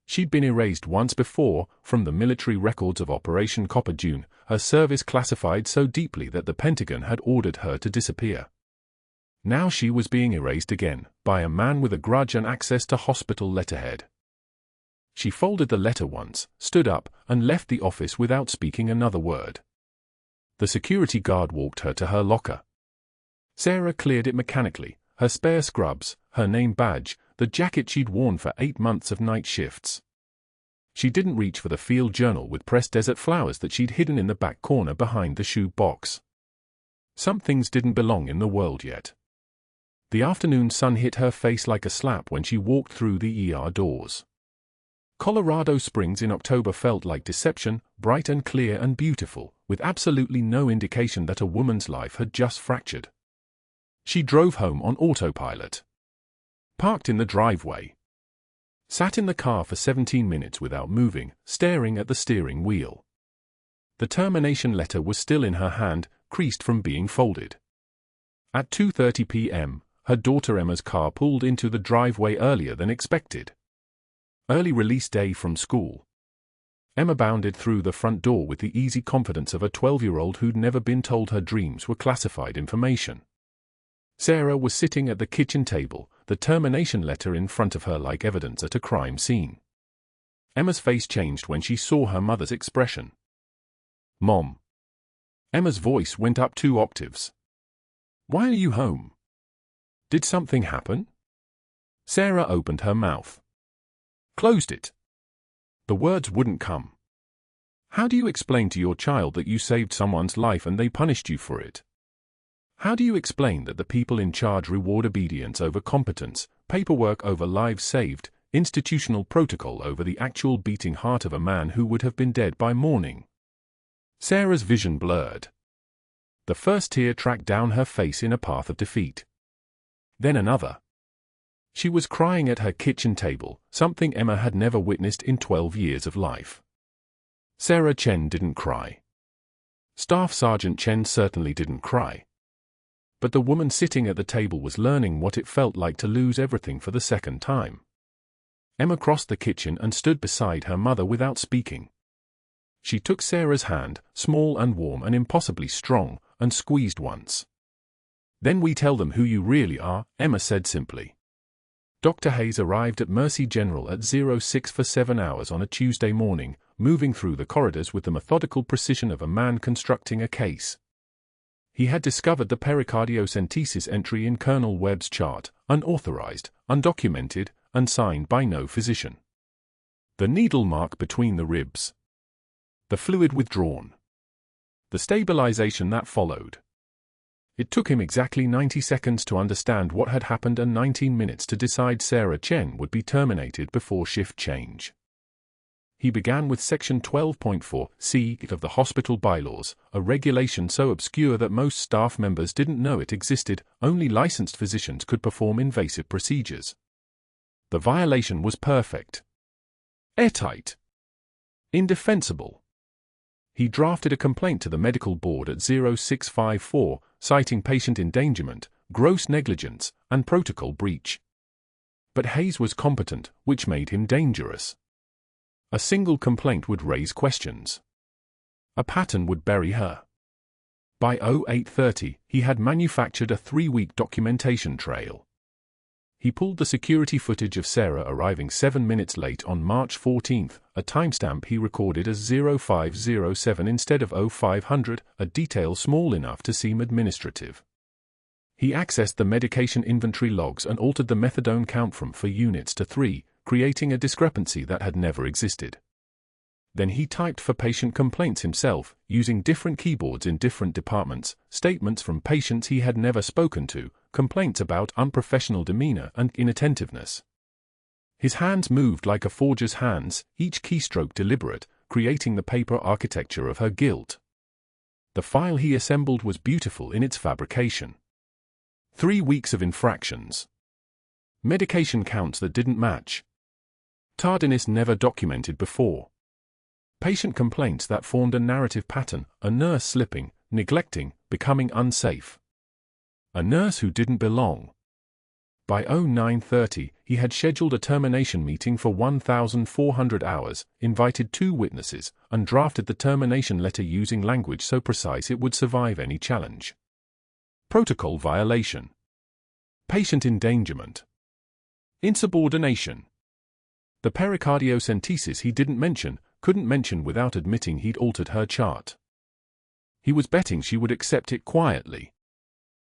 She'd been erased once before, from the military records of Operation Copper Dune, her service classified so deeply that the Pentagon had ordered her to disappear. Now she was being erased again, by a man with a grudge and access to hospital letterhead. She folded the letter once, stood up, and left the office without speaking another word. The security guard walked her to her locker. Sarah cleared it mechanically, her spare scrubs, her name badge, the jacket she'd worn for 8 months of night shifts. She didn't reach for the field journal with pressed desert flowers that she'd hidden in the back corner behind the shoe box. Some things didn't belong in the world yet. The afternoon sun hit her face like a slap when she walked through the ER doors. Colorado Springs in October felt like deception, bright and clear and beautiful, with absolutely no indication that a woman's life had just fractured. She drove home on autopilot. Parked in the driveway. Sat in the car for 17 minutes without moving, staring at the steering wheel. The termination letter was still in her hand, creased from being folded. At 2:30 p.m., her daughter Emma's car pulled into the driveway earlier than expected. Early release day from school. Emma bounded through the front door with the easy confidence of a 12-year-old who'd never been told her dreams were classified information. Sarah was sitting at the kitchen table, the termination letter in front of her like evidence at a crime scene. Emma's face changed when she saw her mother's expression. Mom. Emma's voice went up 2 octaves. Why are you home? Did something happen? Sarah opened her mouth. Closed it. The words wouldn't come. How do you explain to your child that you saved someone's life and they punished you for it? How do you explain that the people in charge reward obedience over competence, paperwork over lives saved, institutional protocol over the actual beating heart of a man who would have been dead by morning? Sarah's vision blurred. The first tear tracked down her face in a path of defeat. Then another. She was crying at her kitchen table, something Emma had never witnessed in 12 years of life. Sarah Chen didn't cry. Staff Sergeant Chen certainly didn't cry. But the woman sitting at the table was learning what it felt like to lose everything for the second time. Emma crossed the kitchen and stood beside her mother without speaking. She took Sarah's hand, small and warm and impossibly strong, and squeezed once. "Then we tell them who you really are," Emma said simply. Dr. Hayes arrived at Mercy General at 06 for 7 hours on a Tuesday morning, moving through the corridors with the methodical precision of a man constructing a case. He had discovered the pericardiocentesis entry in Colonel Webb's chart, unauthorized, undocumented, and signed by no physician. The needle mark between the ribs. The fluid withdrawn. The stabilization that followed. It took him exactly 90 seconds to understand what had happened and 19 minutes to decide Sarah Chen would be terminated before shift change. He began with Section 12.4c of the hospital bylaws, a regulation so obscure that most staff members didn't know it existed. Only licensed physicians could perform invasive procedures. The violation was perfect. Airtight. Indefensible. He drafted a complaint to the medical board at 0654, citing patient endangerment, gross negligence, and protocol breach. But Hayes was competent, which made him dangerous. A single complaint would raise questions. A pattern would bury her. By 0830, he had manufactured a 3-week documentation trail. He pulled the security footage of Sarah arriving 7 minutes late on March 14, a timestamp he recorded as 0507 instead of 0500, a detail small enough to seem administrative. He accessed the medication inventory logs and altered the methadone count from 4 units to 3, creating a discrepancy that had never existed. Then he typed for patient complaints himself, using different keyboards in different departments, statements from patients he had never spoken to, complaints about unprofessional demeanor and inattentiveness. His hands moved like a forger's hands, each keystroke deliberate, creating the paper architecture of her guilt. The file he assembled was beautiful in its fabrication. 3 weeks of infractions. Medication counts that didn't match. Tardiness never documented before. Patient complaints that formed a narrative pattern, a nurse slipping, neglecting, becoming unsafe. A nurse who didn't belong. By 0930, he had scheduled a termination meeting for 1,400 hours, invited 2 witnesses, and drafted the termination letter using language so precise it would survive any challenge. Protocol violation. Patient endangerment. Insubordination. The pericardiocentesis he couldn't mention without admitting he'd altered her chart. He was betting she would accept it quietly.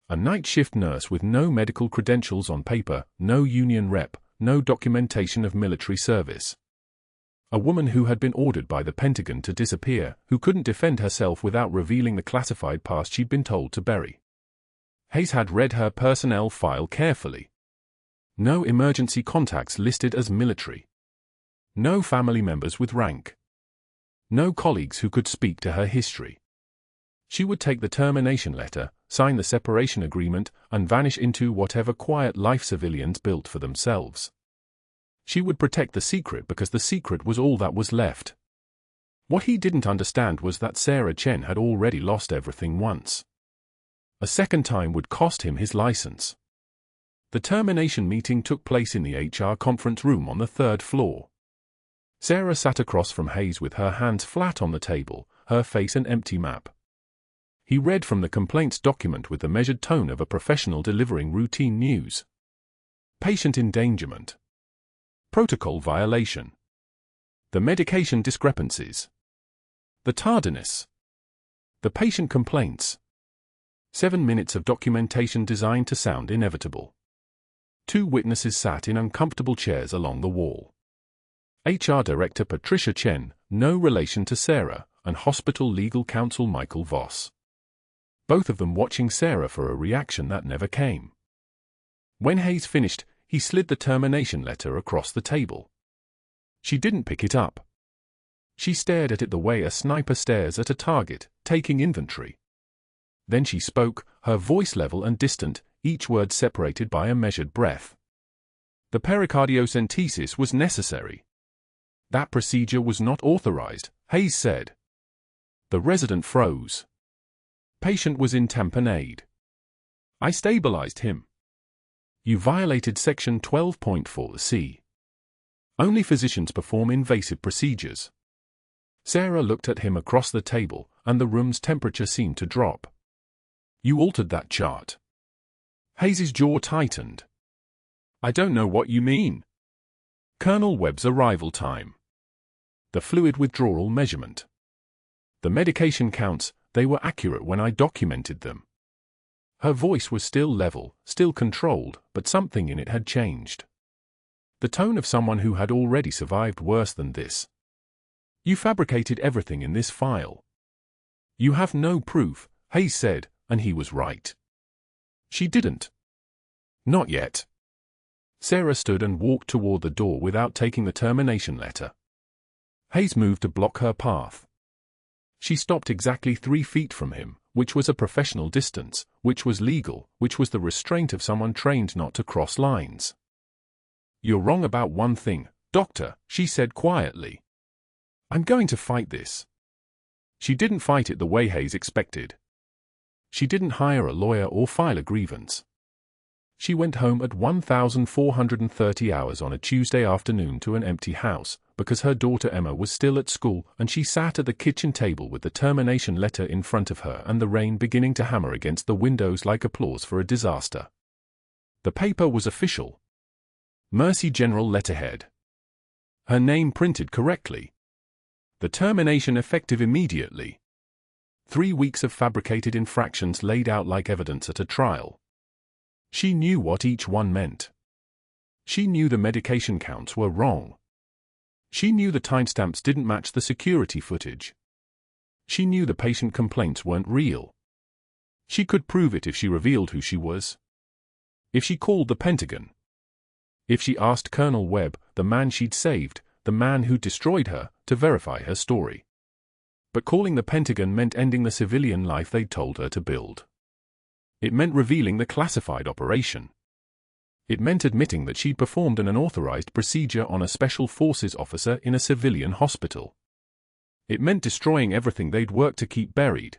A night shift nurse with no medical credentials on paper, no union rep, no documentation of military service. A woman who had been ordered by the Pentagon to disappear, who couldn't defend herself without revealing the classified past she'd been told to bury. Hayes had read her personnel file carefully. No emergency contacts listed as military. No family members with rank. No colleagues who could speak to her history. She would take the termination letter, sign the separation agreement, and vanish into whatever quiet life civilians built for themselves. She would protect the secret because the secret was all that was left. What he didn't understand was that Sarah Chen had already lost everything once. A second time would cost him his license. The termination meeting took place in the HR conference room on the 3rd floor. Sarah sat across from Hayes with her hands flat on the table, her face an empty map. He read from the complaints document with the measured tone of a professional delivering routine news. Patient endangerment. Protocol violation. The medication discrepancies. The tardiness. The patient complaints. 7 minutes of documentation designed to sound inevitable. 2 witnesses sat in uncomfortable chairs along the wall. HR Director Patricia Chen, no relation to Sarah, and Hospital Legal Counsel Michael Voss. Both of them watching Sarah for a reaction that never came. When Hayes finished, he slid the termination letter across the table. She didn't pick it up. She stared at it the way a sniper stares at a target, taking inventory. Then she spoke, her voice level and distant, each word separated by a measured breath. The pericardiocentesis was necessary. That procedure was not authorized, Hayes said. The resident froze. Patient was in tamponade. I stabilized him. You violated Section 12.4c. Only physicians perform invasive procedures. Sarah looked at him across the table, and the room's temperature seemed to drop. You altered that chart. Hayes's jaw tightened. I don't know what you mean. Colonel Webb's arrival time. The fluid withdrawal measurement. The medication counts, they were accurate when I documented them. Her voice was still level, still controlled, but something in it had changed. The tone of someone who had already survived worse than this. You fabricated everything in this file. You have no proof, Hayes said, and he was right. She didn't. Not yet. Sarah stood and walked toward the door without taking the termination letter. Hayes moved to block her path. She stopped exactly 3 feet from him, which was a professional distance, which was legal, which was the restraint of someone trained not to cross lines. You're wrong about one thing, Doctor, she said quietly. I'm going to fight this. She didn't fight it the way Hayes expected. She didn't hire a lawyer or file a grievance. She went home at 1,430 hours on a Tuesday afternoon to an empty house, because her daughter Emma was still at school, and she sat at the kitchen table with the termination letter in front of her and the rain beginning to hammer against the windows like applause for a disaster. The paper was official. Mercy General letterhead. Her name printed correctly. The termination effective immediately. 3 weeks of fabricated infractions laid out like evidence at a trial. She knew what each one meant. She knew the medication counts were wrong. She knew the timestamps didn't match the security footage. She knew the patient complaints weren't real. She could prove it if she revealed who she was. If she called the Pentagon. If she asked Colonel Webb, the man she'd saved, the man who destroyed her, to verify her story. But calling the Pentagon meant ending the civilian life they'd told her to build. It meant revealing the classified operation. It meant admitting that she'd performed an unauthorized procedure on a special forces officer in a civilian hospital. It meant destroying everything they'd worked to keep buried.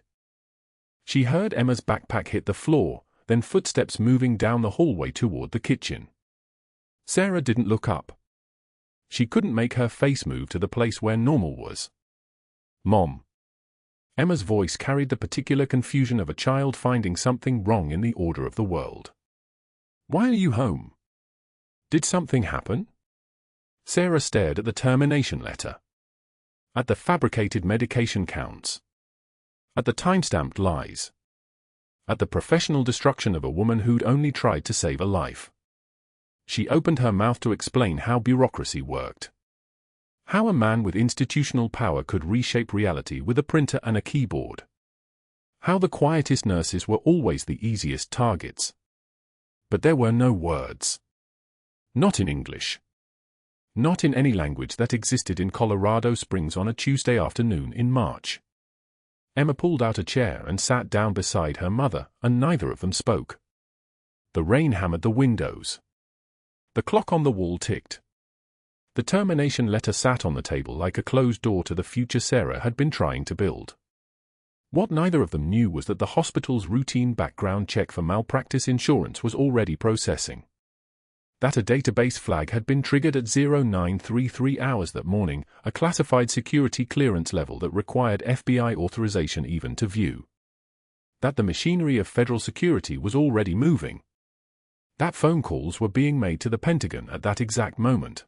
She heard Emma's backpack hit the floor, then footsteps moving down the hallway toward the kitchen. Sarah didn't look up. She couldn't make her face move to the place where normal was. Mom. Emma's voice carried the particular confusion of a child finding something wrong in the order of the world. Why are you home? Did something happen? Sarah stared at the termination letter. At the fabricated medication counts. At the timestamped lies. At the professional destruction of a woman who'd only tried to save a life. She opened her mouth to explain how bureaucracy worked. How a man with institutional power could reshape reality with a printer and a keyboard. How the quietest nurses were always the easiest targets. But there were no words. Not in English. Not in any language that existed in Colorado Springs on a Tuesday afternoon in March. Emma pulled out a chair and sat down beside her mother, and neither of them spoke. The rain hammered the windows. The clock on the wall ticked. The termination letter sat on the table like a closed door to the future Sarah had been trying to build. What neither of them knew was that the hospital's routine background check for malpractice insurance was already processing. That a database flag had been triggered at 0933 hours that morning, a classified security clearance level that required FBI authorization even to view. That the machinery of federal security was already moving. That phone calls were being made to the Pentagon at that exact moment.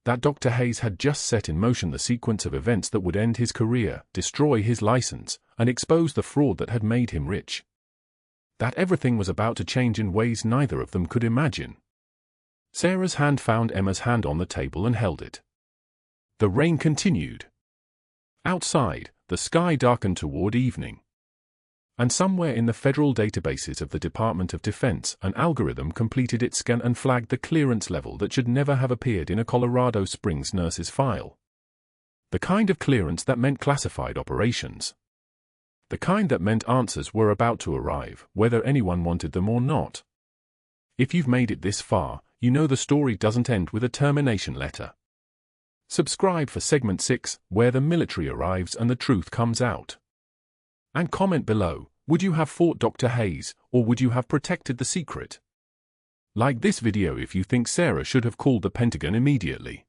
That Dr. Hayes had just set in motion the sequence of events that would end his career, destroy his license, and expose the fraud that had made him rich. That everything was about to change in ways neither of them could imagine. Sarah's hand found Emma's hand on the table and held it. The rain continued. Outside, the sky darkened toward evening. And somewhere in the federal databases of the Department of Defense, an algorithm completed its scan and flagged the clearance level that should never have appeared in a Colorado Springs nurse's file. The kind of clearance that meant classified operations. The kind that meant answers were about to arrive, whether anyone wanted them or not. If you've made it this far, you know the story doesn't end with a termination letter. Subscribe for segment 6, where the military arrives and the truth comes out. And comment below, Would you have fought Dr. Hayes, or would you have protected the secret? Like this video if you think Sarah should have called the Pentagon immediately.